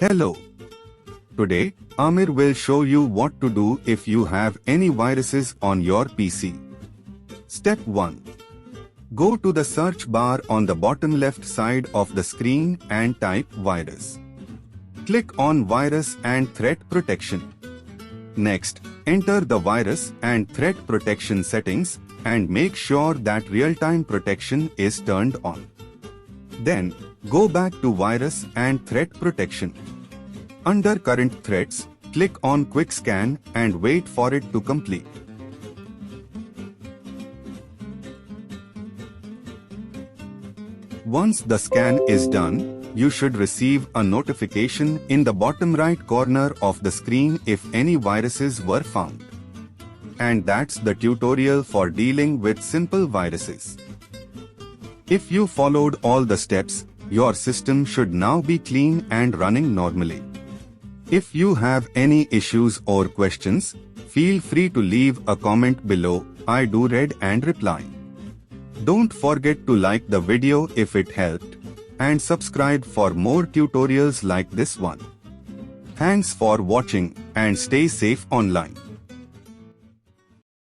Hello. Today, Amir will show you what to do if you have any viruses on your PC. Step 1. Go to the search bar on the bottom left side of the screen and type virus. Click on Virus and Threat Protection. Next, enter the virus and threat protection settings and make sure that real-time protection is turned on. Then, go back to Virus and Threat Protection. Under Current Threats, click on Quick Scan and wait for it to complete. Once the scan is done, you should receive a notification in the bottom right corner of the screen if any viruses were found. And that's the tutorial for dealing with simple viruses. If you followed all the steps, your system should now be clean and running normally. If you have any issues or questions, feel free to leave a comment below. I do read and reply. Don't forget to like the video if it helped, and subscribe for more tutorials like this one. Thanks for watching and stay safe online.